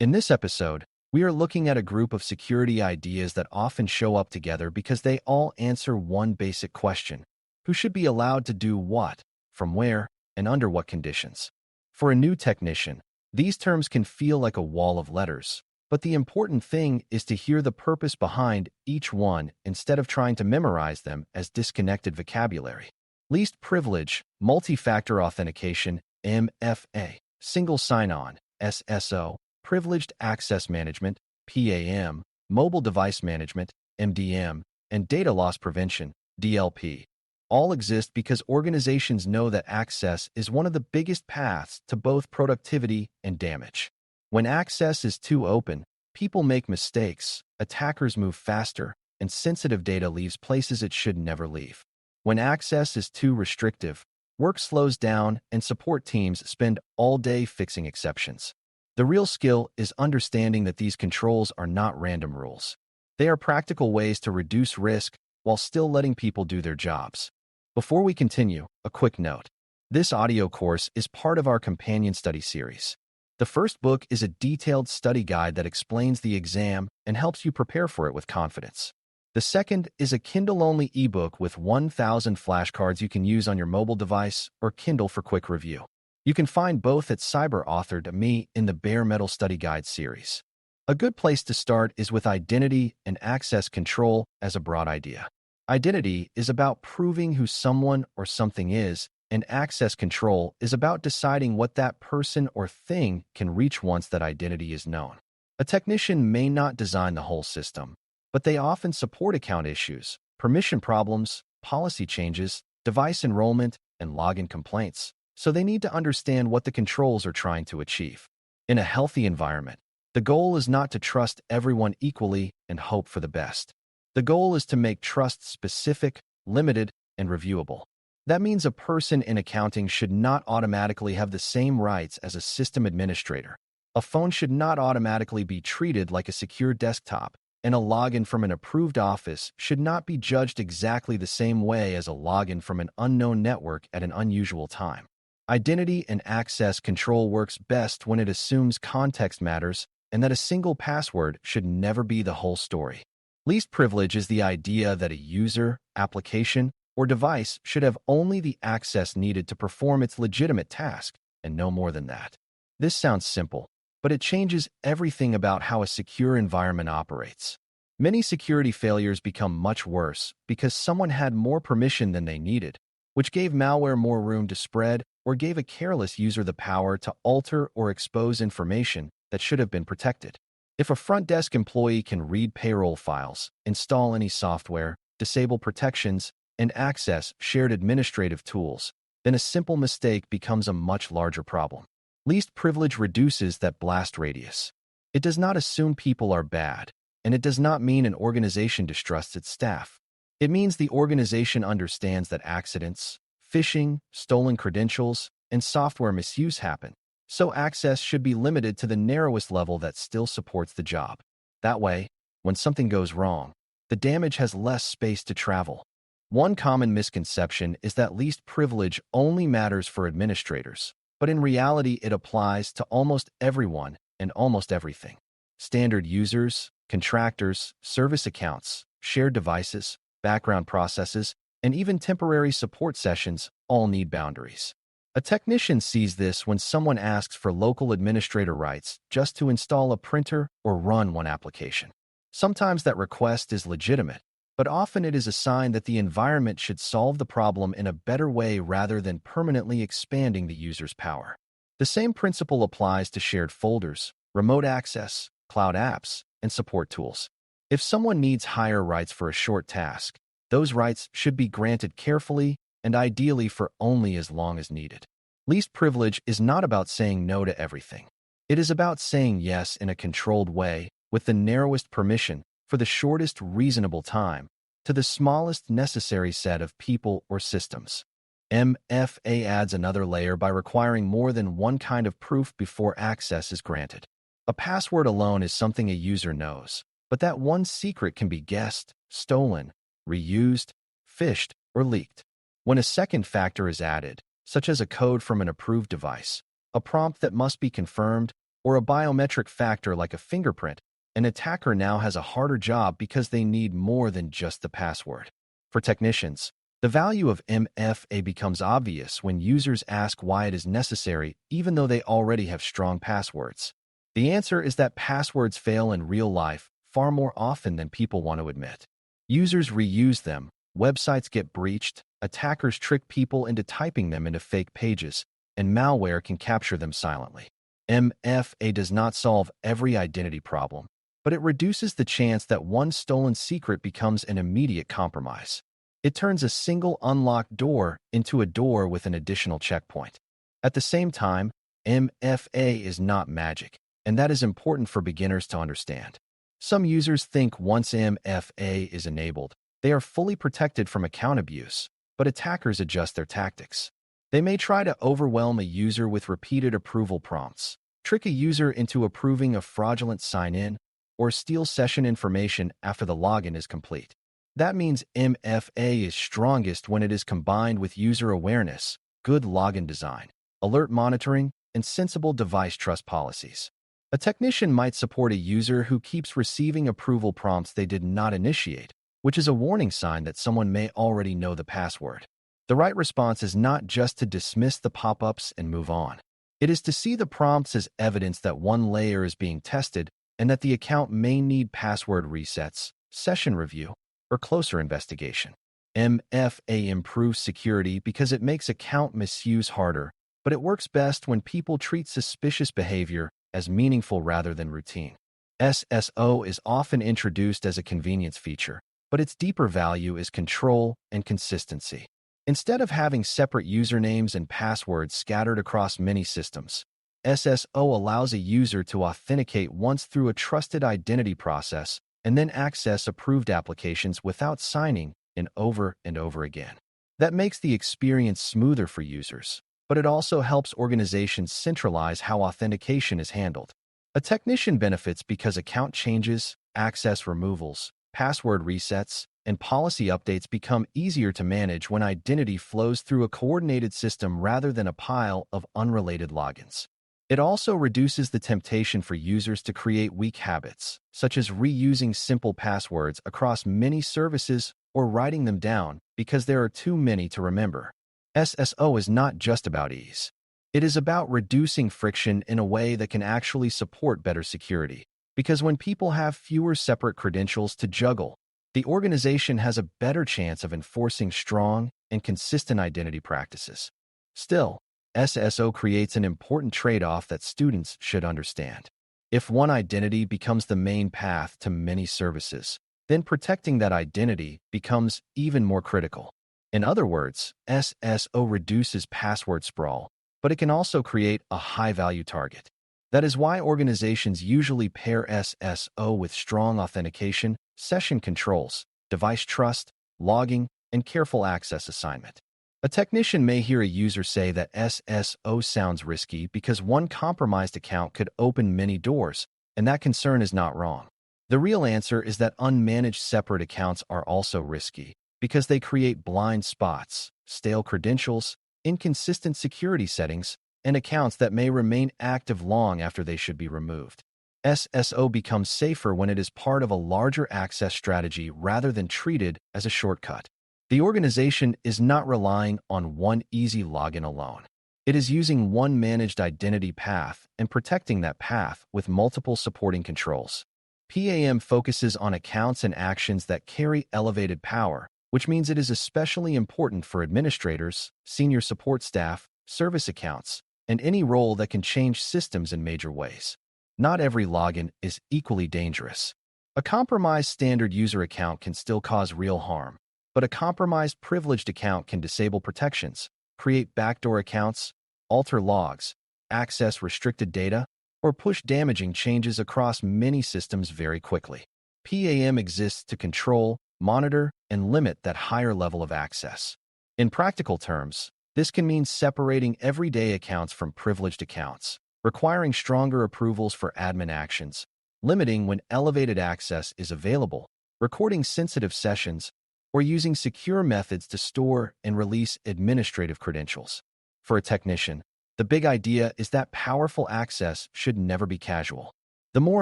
In this episode, we are looking at a group of security ideas that often show up together because they all answer one basic question: who should be allowed to do what, from where, and under what conditions? For a new technician, these terms can feel like a wall of letters, but the important thing is to hear the purpose behind each one instead of trying to memorize them as disconnected vocabulary. Least privilege, multifactor authentication, MFA, single sign-on, SSO, privileged access management, PAM, mobile device management, MDM, and data loss prevention, DLP, all exist because organizations know that access is one of the biggest paths to both productivity and damage. When access is too open, people make mistakes, attackers move faster, and sensitive data leaves places it should never leave. When access is too restrictive, work slows down and support teams spend all day fixing exceptions. The real skill is understanding that these controls are not random rules. They are practical ways to reduce risk while still letting people do their jobs. Before we continue, a quick note. This audio course is part of our companion study series. The first book is a detailed study guide that explains the exam and helps you prepare for it with confidence. The second is a Kindle-only ebook with 1,000 flashcards you can use on your mobile device or Kindle for quick review. You can find both at Cyber.Me in the Bare Metal Study Guide series. A good place to start is with identity and access control as a broad idea. Identity is about proving who someone or something is, and access control is about deciding what that person or thing can reach once that identity is known. A technician may not design the whole system, but they often support account issues, permission problems, policy changes, device enrollment, and login complaints. So they need to understand what the controls are trying to achieve. In a healthy environment, the goal is not to trust everyone equally and hope for the best. The goal is to make trust specific, limited, and reviewable. That means a person in accounting should not automatically have the same rights as a system administrator. A phone should not automatically be treated like a secure desktop, and a login from an approved office should not be judged exactly the same way as a login from an unknown network at an unusual time. Identity and access control works best when it assumes context matters and that a single password should never be the whole story. Least privilege is the idea that a user, application, or device should have only the access needed to perform its legitimate task, and no more than that. This sounds simple, but it changes everything about how a secure environment operates. Many security failures become much worse because someone had more permission than they needed, which gave malware more room to spread or gave a careless user the power to alter or expose information that should have been protected. If a front desk employee can read payroll files, install any software, disable protections, and access shared administrative tools, then a simple mistake becomes a much larger problem. Least privilege reduces that blast radius. It does not assume people are bad, and it does not mean an organization distrusts its staff. It means the organization understands that accidents, phishing, stolen credentials, and software misuse happen, so access should be limited to the narrowest level that still supports the job. That way, when something goes wrong, the damage has less space to travel. One common misconception is that least privilege only matters for administrators, but in reality it applies to almost everyone and almost everything. Standard users, contractors, service accounts, shared devices, background processes, and even temporary support sessions all need boundaries. A technician sees this when someone asks for local administrator rights just to install a printer or run one application. Sometimes that request is legitimate, but often it is a sign that the environment should solve the problem in a better way rather than permanently expanding the user's power. The same principle applies to shared folders, remote access, cloud apps, and support tools. If someone needs higher rights for a short task, those rights should be granted carefully and ideally for only as long as needed. Least privilege is not about saying no to everything. It is about saying yes in a controlled way with the narrowest permission for the shortest reasonable time to the smallest necessary set of people or systems. MFA adds another layer by requiring more than one kind of proof before access is granted. A password alone is something a user knows, but that one secret can be guessed, stolen, reused, phished, or leaked. When a second factor is added, such as a code from an approved device, a prompt that must be confirmed, or a biometric factor like a fingerprint, an attacker now has a harder job because they need more than just the password. For technicians, the value of MFA becomes obvious when users ask why it is necessary even though they already have strong passwords. The answer is that passwords fail in real life far more often than people want to admit. Users reuse them, websites get breached, attackers trick people into typing them into fake pages, and malware can capture them silently. MFA does not solve every identity problem, but it reduces the chance that one stolen secret becomes an immediate compromise. It turns a single unlocked door into a door with an additional checkpoint. At the same time, MFA is not magic, and that is important for beginners to understand. Some users think once MFA is enabled, they are fully protected from account abuse, but attackers adjust their tactics. They may try to overwhelm a user with repeated approval prompts, trick a user into approving a fraudulent sign-in, or steal session information after the login is complete. That means MFA is strongest when it is combined with user awareness, good login design, alert monitoring, and sensible device trust policies. A technician might support a user who keeps receiving approval prompts they did not initiate, which is a warning sign that someone may already know the password. The right response is not just to dismiss the pop-ups and move on. It is to see the prompts as evidence that one layer is being tested and that the account may need password resets, session review, or closer investigation. MFA improves security because it makes account misuse harder, but it works best when people treat suspicious behavior as meaningful rather than routine. SSO is often introduced as a convenience feature, but its deeper value is control and consistency. Instead of having separate usernames and passwords scattered across many systems, SSO allows a user to authenticate once through a trusted identity process and then access approved applications without signing in over and over again. That makes the experience smoother for users, but it also helps organizations centralize how authentication is handled. A technician benefits because account changes, access removals, password resets, and policy updates become easier to manage when identity flows through a coordinated system rather than a pile of unrelated logins. It also reduces the temptation for users to create weak habits, such as reusing simple passwords across many services or writing them down because there are too many to remember. SSO is not just about ease. It is about reducing friction in a way that can actually support better security. Because when people have fewer separate credentials to juggle, the organization has a better chance of enforcing strong and consistent identity practices. Still, SSO creates an important trade-off that students should understand. If one identity becomes the main path to many services, then protecting that identity becomes even more critical. In other words, SSO reduces password sprawl, but it can also create a high-value target. That is why organizations usually pair SSO with strong authentication, session controls, device trust, logging, and careful access assignment. A technician may hear a user say that SSO sounds risky because one compromised account could open many doors, and that concern is not wrong. The real answer is that unmanaged separate accounts are also risky because they create blind spots, stale credentials, inconsistent security settings, and accounts that may remain active long after they should be removed. SSO becomes safer when it is part of a larger access strategy rather than treated as a shortcut. The organization is not relying on one easy login alone. It is using one managed identity path and protecting that path with multiple supporting controls. PAM focuses on accounts and actions that carry elevated power, which means it is especially important for administrators, senior support staff, service accounts, and any role that can change systems in major ways. Not every login is equally dangerous. A compromised standard user account can still cause real harm, but a compromised privileged account can disable protections, create backdoor accounts, alter logs, access restricted data, or push damaging changes across many systems very quickly. PAM exists to control, monitor, and limit that higher level of access. In practical terms, this can mean separating everyday accounts from privileged accounts, requiring stronger approvals for admin actions, limiting when elevated access is available, recording sensitive sessions, or using secure methods to store and release administrative credentials. For a technician, The big idea is that powerful access should never be casual. The more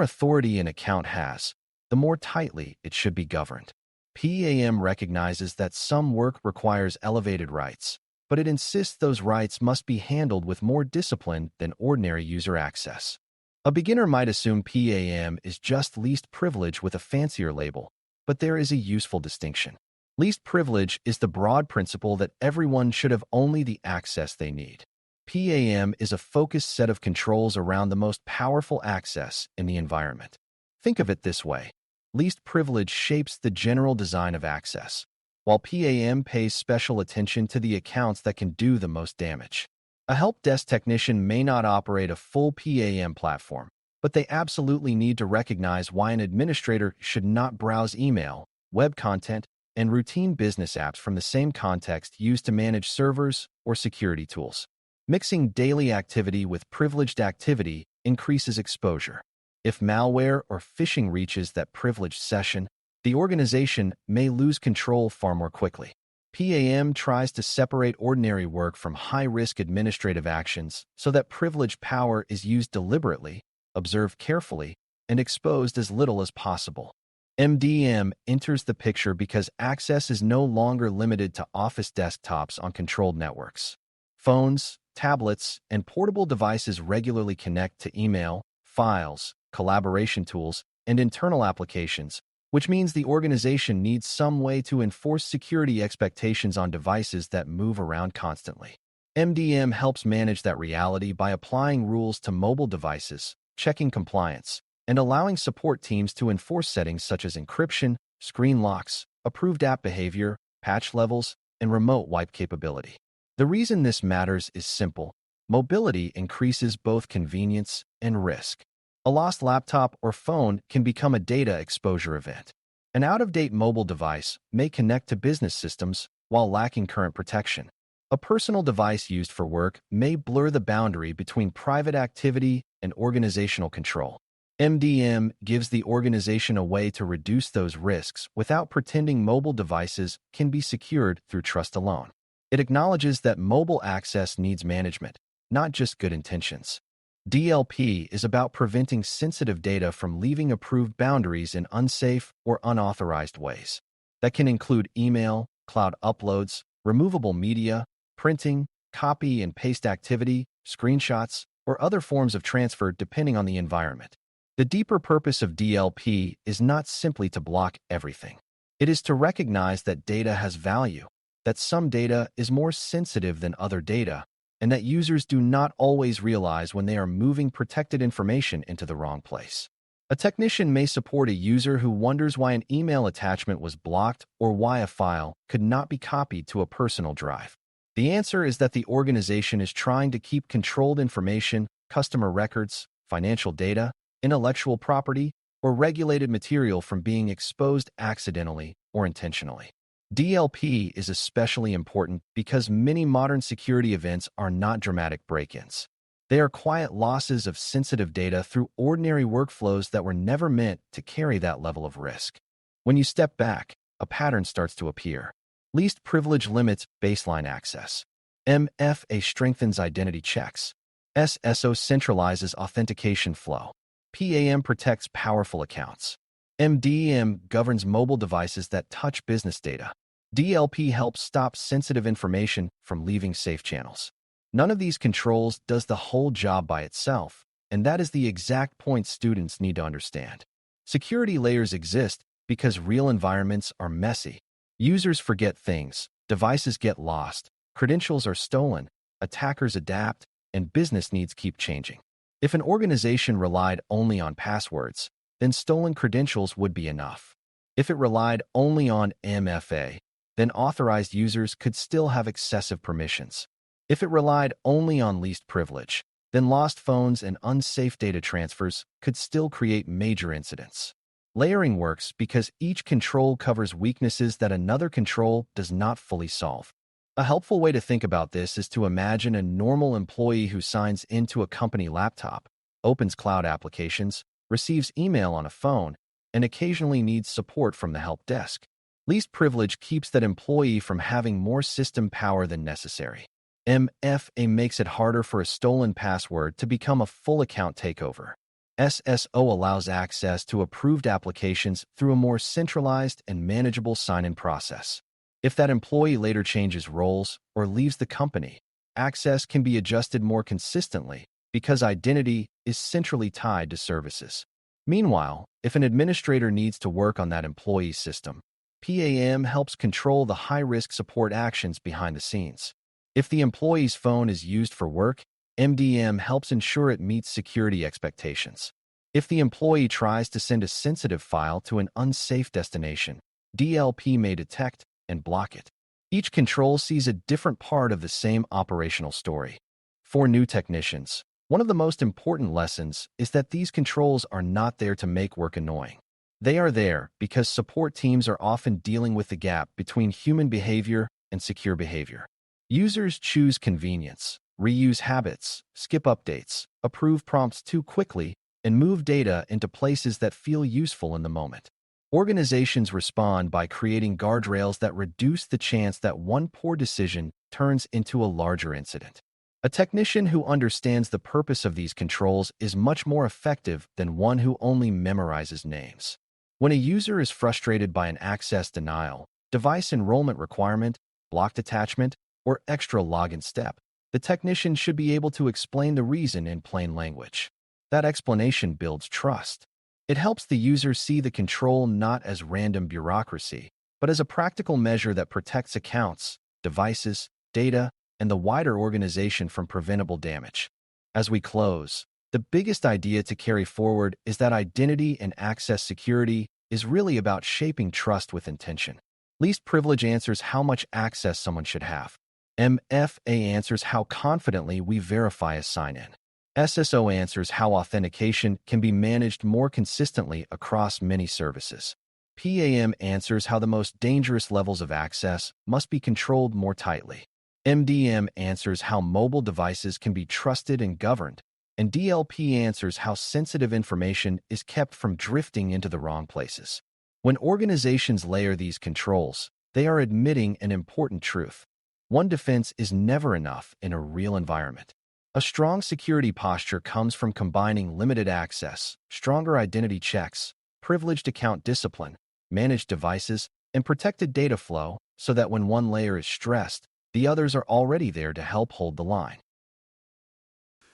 authority an account has, the more tightly it should be governed. PAM recognizes that some work requires elevated rights, but it insists those rights must be handled with more discipline than ordinary user access. A beginner might assume PAM is just least privilege with a fancier label, but there is a useful distinction. Least privilege is the broad principle that everyone should have only the access they need. PAM is a focused set of controls around the most powerful access in the environment. Think of it this way. Least privilege shapes the general design of access, while PAM pays special attention to the accounts that can do the most damage. A help desk technician may not operate a full PAM platform, but they absolutely need to recognize why an administrator should not browse email, web content, and routine business apps from the same context used to manage servers or security tools. Mixing daily activity with privileged activity increases exposure. If malware or phishing reaches that privileged session, the organization may lose control far more quickly. PAM tries to separate ordinary work from high-risk administrative actions so that privileged power is used deliberately, observed carefully, and exposed as little as possible. MDM enters the picture because access is no longer limited to office desktops on controlled networks. Phones, tablets, and portable devices regularly connect to email, files, collaboration tools, and internal applications, which means the organization needs some way to enforce security expectations on devices that move around constantly. MDM helps manage that reality by applying rules to mobile devices, checking compliance, and allowing support teams to enforce settings such as encryption, screen locks, approved app behavior, patch levels, and remote wipe capability. The reason this matters is simple. Mobility increases both convenience and risk. A lost laptop or phone can become a data exposure event. An out-of-date mobile device may connect to business systems while lacking current protection. A personal device used for work may blur the boundary between private activity and organizational control. MDM gives the organization a way to reduce those risks without pretending mobile devices can be secured through trust alone. It acknowledges that mobile access needs management, not just good intentions. DLP is about preventing sensitive data from leaving approved boundaries in unsafe or unauthorized ways. That can include email, cloud uploads, removable media, printing, copy and paste activity, screenshots, or other forms of transfer depending on the environment. The deeper purpose of DLP is not simply to block everything. It is to recognize that data has value, that some data is more sensitive than other data, and that users do not always realize when they are moving protected information into the wrong place. A technician may support a user who wonders why an email attachment was blocked or why a file could not be copied to a personal drive. The answer is that the organization is trying to keep controlled information, customer records, financial data, intellectual property, or regulated material from being exposed accidentally or intentionally. DLP is especially important because many modern security events are not dramatic break-ins. They are quiet losses of sensitive data through ordinary workflows that were never meant to carry that level of risk. When you step back, a pattern starts to appear. Least privilege limits baseline access. MFA strengthens identity checks. SSO centralizes authentication flow. PAM protects powerful accounts. MDM governs mobile devices that touch business data. DLP helps stop sensitive information from leaving safe channels. None of these controls does the whole job by itself, and that is the exact point students need to understand. Security layers exist because real environments are messy. Users forget things, devices get lost, credentials are stolen, attackers adapt, and business needs keep changing. If an organization relied only on passwords, then stolen credentials would be enough. If it relied only on MFA, then authorized users could still have excessive permissions. If it relied only on least privilege, then lost phones and unsafe data transfers could still create major incidents. Layering works because each control covers weaknesses that another control does not fully solve. A helpful way to think about this is to imagine a normal employee who signs into a company laptop, opens cloud applications, receives email on a phone, and occasionally needs support from the help desk. Least privilege keeps that employee from having more system power than necessary. MFA makes it harder for a stolen password to become a full account takeover. SSO allows access to approved applications through a more centralized and manageable sign-in process. If that employee later changes roles or leaves the company, access can be adjusted more consistently because identity is centrally tied to services. Meanwhile, if an administrator needs to work on that employee's system, PAM helps control the high-risk support actions behind the scenes. If the employee's phone is used for work, MDM helps ensure it meets security expectations. If the employee tries to send a sensitive file to an unsafe destination, DLP may detect and block it. Each control sees a different part of the same operational story. For new technicians, one of the most important lessons is that these controls are not there to make work annoying. They are there because support teams are often dealing with the gap between human behavior and secure behavior. Users choose convenience, reuse habits, skip updates, approve prompts too quickly, and move data into places that feel useful in the moment. Organizations respond by creating guardrails that reduce the chance that one poor decision turns into a larger incident. A technician who understands the purpose of these controls is much more effective than one who only memorizes names. When a user is frustrated by an access denial, device enrollment requirement, blocked attachment, or extra login step, the technician should be able to explain the reason in plain language. That explanation builds trust. It helps the user see the control not as random bureaucracy, but as a practical measure that protects accounts, devices, data, and the wider organization from preventable damage. As we close, the biggest idea to carry forward is that identity and access security is really about shaping trust with intention. Least privilege answers how much access someone should have. MFA answers how confidently we verify a sign-in. SSO answers how authentication can be managed more consistently across many services. PAM answers how the most dangerous levels of access must be controlled more tightly. MDM answers how mobile devices can be trusted and governed. And DLP answers how sensitive information is kept from drifting into the wrong places. When organizations layer these controls, they are admitting an important truth. One defense is never enough in a real environment. A strong security posture comes from combining limited access, stronger identity checks, privileged account discipline, managed devices, and protected data flow so that when one layer is stressed, the others are already there to help hold the line.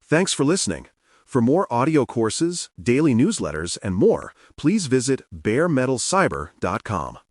Thanks for listening. For more audio courses, daily newsletters, and more, please visit DailyCyber.News.